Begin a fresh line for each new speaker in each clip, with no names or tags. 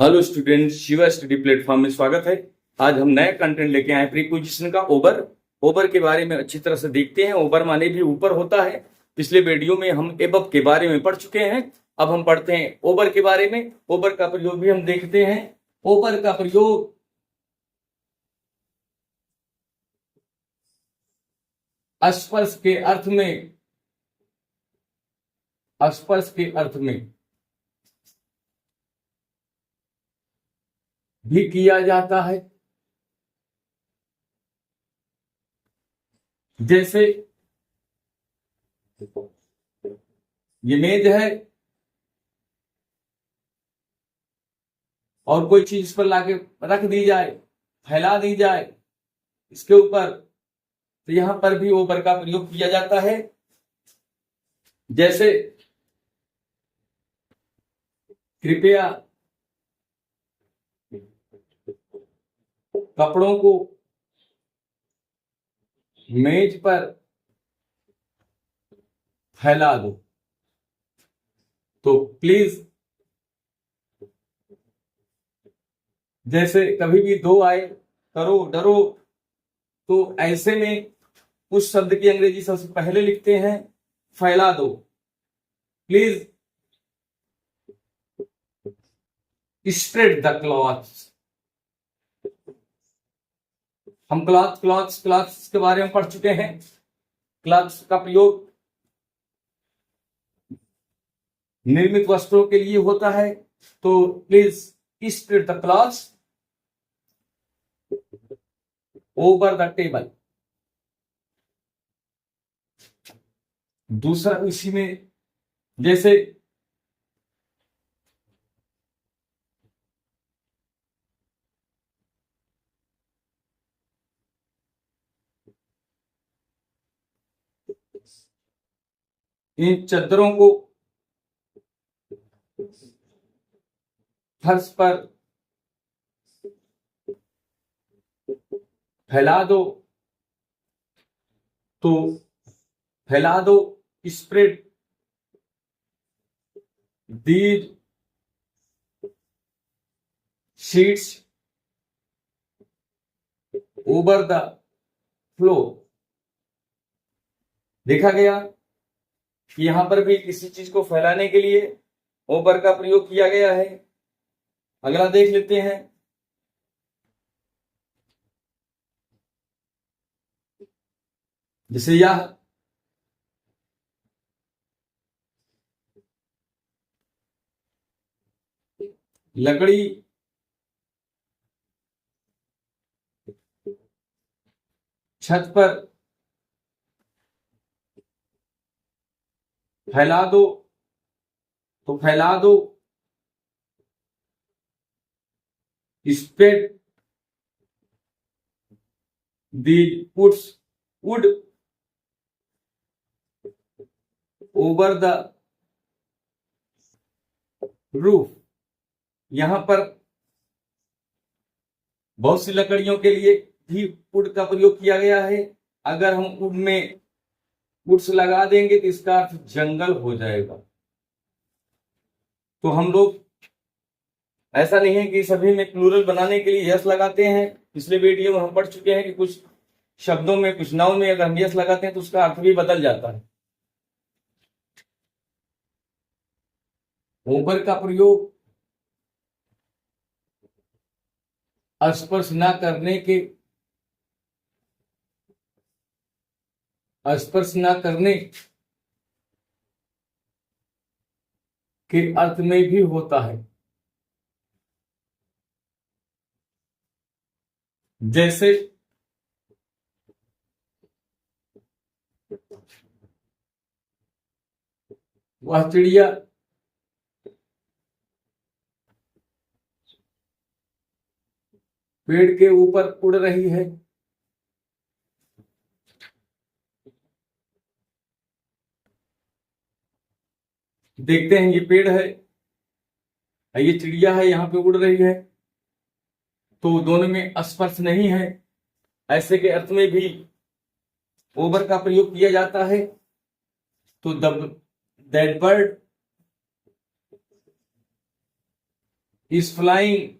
Hello student, Shiva study platform में स्वागत है। आज हम नया कंटेंट लेके आए प्रीपोजिशन का ओवर के बारे में अच्छी तरह से देखते हैं। ओवर माने भी ऊपर होता है। पिछले वीडियो में हम एबव के बारे में पढ़ चुके हैं। अब हम पढ़ते हैं ओवर के बारे में। ओवर का प्रयोग भी हम देखते हैं। ओवर का प्रयोग स्पर्श के अर्थ में भी किया जाता है। जैसे ये मेज है और कोई चीज पर लाके रख दी जाए, फैला दी जाए इसके ऊपर, तो यहां पर भी ओवर का प्रयोग किया जाता है। जैसे कृपया कपड़ों को मेज पर फैला दो, तो प्लीज। जैसे कभी भी दो आए, करो, डरो, तो ऐसे में उस शब्द की अंग्रेजी सबसे पहले लिखते हैं फैला दो। Please spread the clothes. हम क्लॉथ्स के बारे में पढ़ चुके हैं। क्लॉथ्स का प्रयोग निर्मित वस्त्रों के लिए होता है। तो please spread the clothes over the table. दूसरा उसी में, जैसे इन चादरों को फर्श पर फैला दो, तो फैला दो, spread these sheets over the floor. देखा गया कि यहां पर भी किसी चीज को फैलाने के लिए ओवर का प्रयोग किया गया है। अगला देख लेते हैं। जैसे यह लकड़ी छत पर फैला दो, तो फैला दो, spread the puts would over the roof. यहां पर बहुत सी लकड़ियों के लिए भी वुड का प्रयोग किया गया है। अगर हम वुड में वुड्स लगा देंगे तो इसका अर्थ जंगल हो जाएगा। तो हम लोग, ऐसा नहीं है कि सभी में प्लूरल बनाने के लिए यस लगाते हैं। पिछले वीडियो में हम पढ़ चुके हैं कि कुछ शब्दों में, कुछ नाउन में अगर हम यस लगाते हैं तो उसका अर्थ भी बदल जाता है। ओवर का प्रयोग स्पर्श न करने के अर्थ में भी होता है। जैसे वह चिड़िया पेड़ के ऊपर उड़ रही है। देखते हैं, ये पेड़ है, ये चिड़िया है, यहां पे उड़ रही है, तो दोनों में स्पर्श नहीं है। ऐसे के अर्थ में भी ओवर का प्रयोग किया जाता है। तो that bird is flying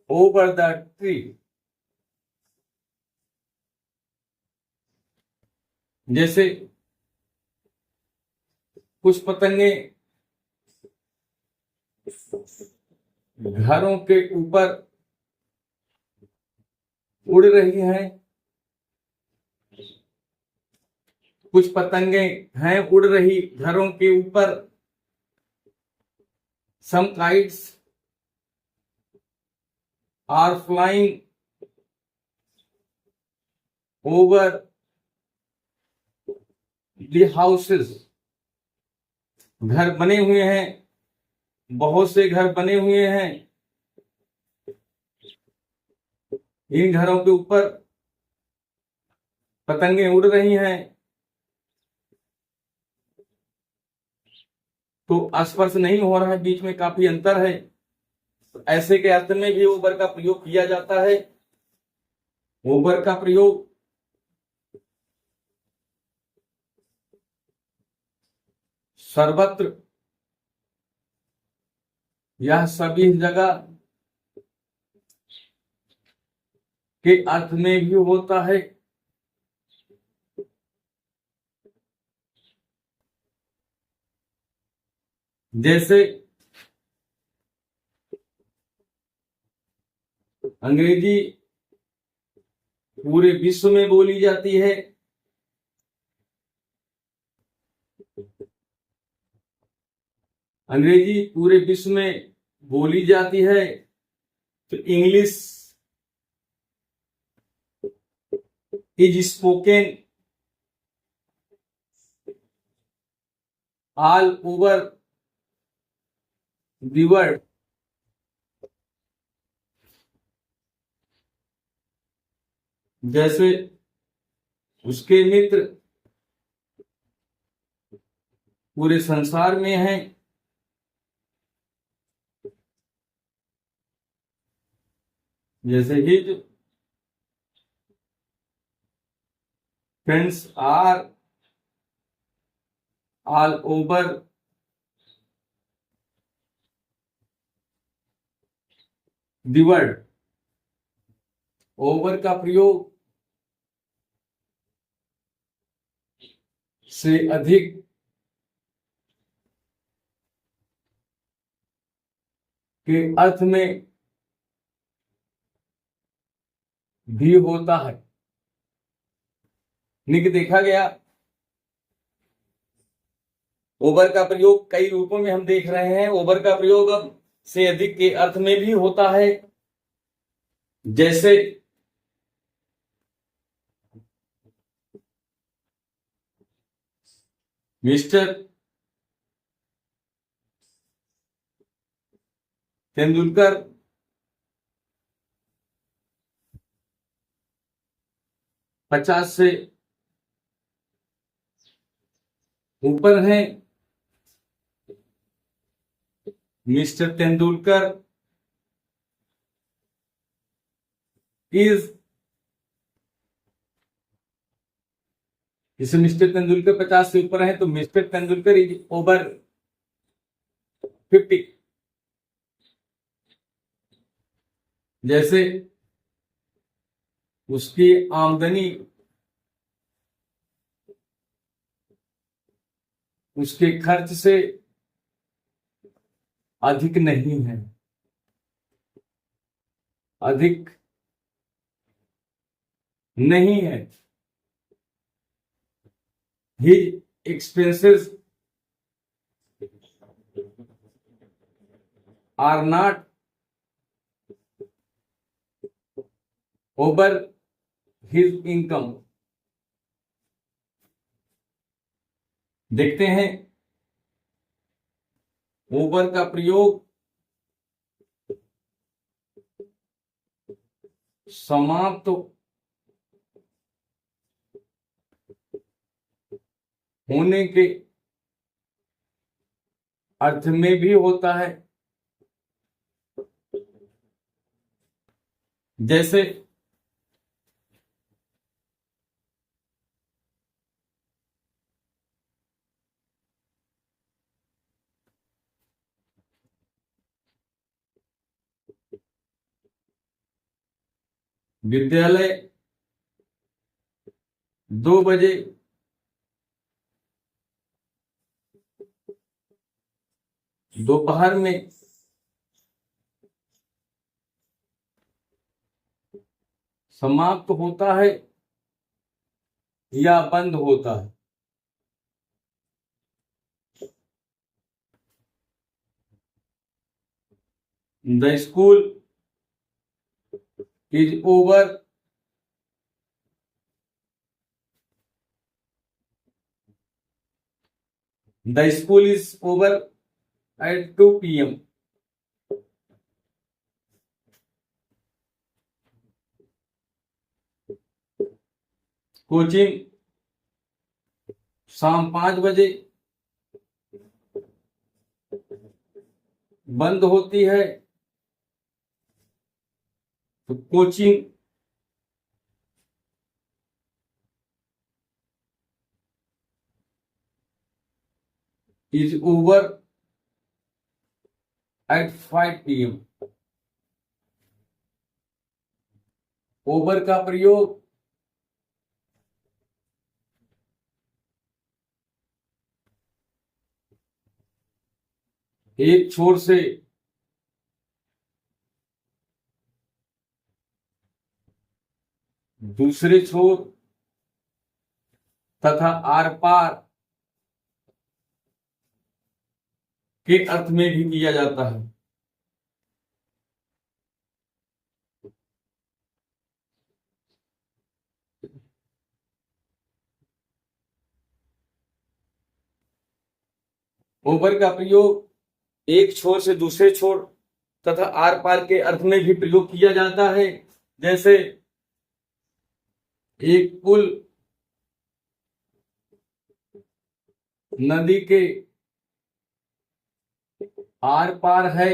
over the tree. जैसे कुछ पतंगे घरों के ऊपर उड़ रही हैं, कुछ पतंगे हैं उड़ रही घरों के ऊपर। Some kites are flying over the houses. घर बने हुए हैं, बहुत से घर बने हुए हैं, इन घरों के ऊपर पतंगे उड़ रही हैं। तो स्पर्श नहीं हो रहा है, बीच में काफी अंतर है। तो ऐसे के अर्थ में भी ओवर का प्रयोग किया जाता है। ओवर का प्रयोग सर्वत्र यह सभी जगह के अर्थ में भी होता है। जैसे अंग्रेजी पूरे विश्व में बोली जाती है, अंग्रेजी पूरे विश्व में बोली जाती है, तो English is spoken all over the world. जैसे उसके मित्र पूरे संसार में हैं, जैसे his friends are all over the world. Over का प्रयोग से अधिक के अर्थ में भी होता है। निक देखा गया, ओवर का प्रयोग कई रूपों में हम देख रहे हैं। ओवर का प्रयोग अब से अधिक के अर्थ में भी होता है। जैसे मिस्टर तेंदुलकर 50 से ऊपर हैं। मिस्टर तेंदुलकर इज, जैसे मिस्टर तेंदुलकर 50 से ऊपर है तो मिस्टर तेंदुलकर इज ओवर 50। जैसे उसकी आमदनी उसके खर्च से अधिक नहीं है, अधिक नहीं है। His expenses are not over his income। देखते हैं ओवर का प्रयोग समाप्त होने के अर्थ में भी होता है। जैसे विद्यालय 2 बजे, दोपहर में समाप्त होता है या बंद होता है। The school is over the school is over at 2 PM। Coaching शाम 5 बजे बंद होती है, तो coaching is over at 5 PM। Over का प्रयोग एक छोर से दूसरे छोर तथा आर पार के अर्थ में भी किया जाता है। ओवर का प्रयोग एक छोर से दूसरे छोर तथा आर पार के अर्थ में भी प्रयोग किया जाता है। जैसे एक पुल नदी के आर पार है,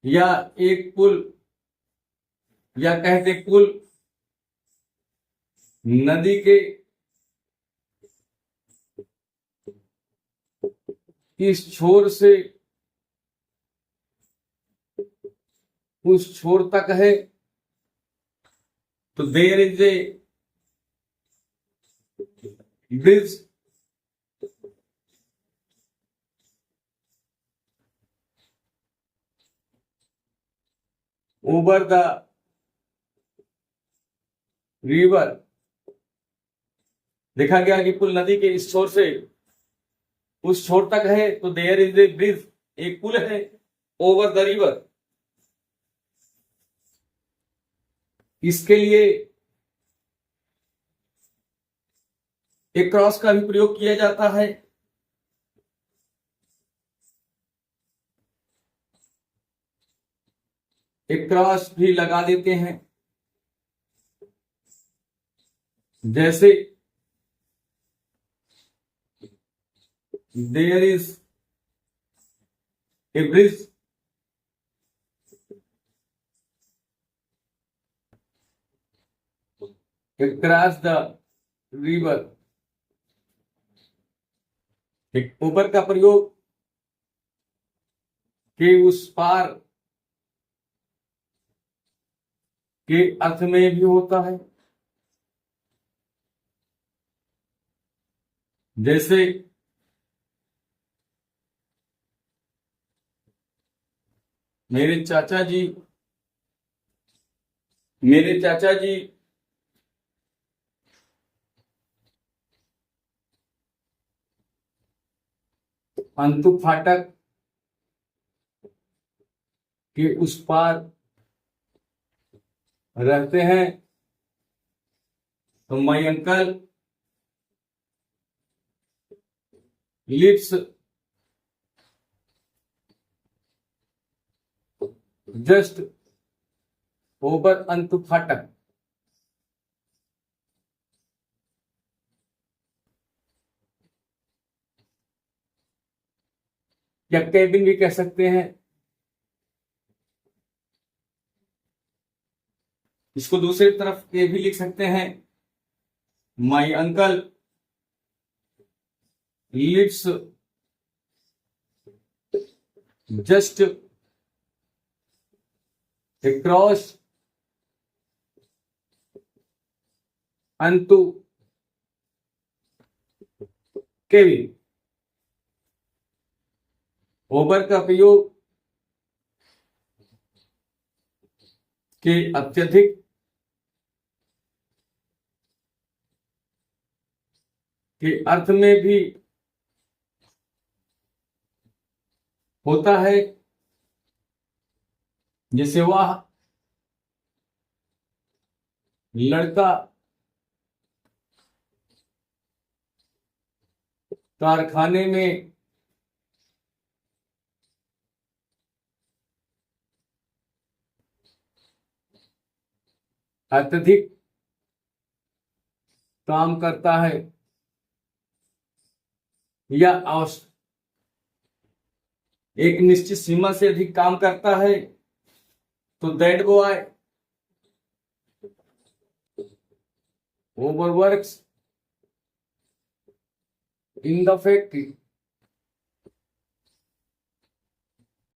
या एक पुल या कहते पुल नदी के इस छोर से उस छोर तक है, तो there is a bridge over the river. देखा गया कि पुल नदी के इस छोर से उस छोर तक है, तो देयर इज ए ब्रिज, एक पुल है ओवर द रिवर। इसके लिए एक क्रॉस का भी प्रयोग किया जाता है। एक क्रॉस भी लगा देते हैं, जैसे there is a bridge across the river। एक ऊपर का प्रयोग के उस पार के अर्थ में भी होता है। जैसे मेरे चाचा जी अंतु फाटक के उस पार रहते हैं, तो my uncle lives just over Antu Phatak. या केबिन भी कह सकते हैं। इसको दूसरी तरफ के भी लिख सकते हैं, my uncle lives just across unto Kevin. Over का प्रयोग के अत्यधिक के अर्थ में भी होता है, जैसे वह लड़का कारखाने में अत्यधिक काम करता है या एक निश्चित सीमा से अधिक काम करता है, तो that boy overworks in the factory.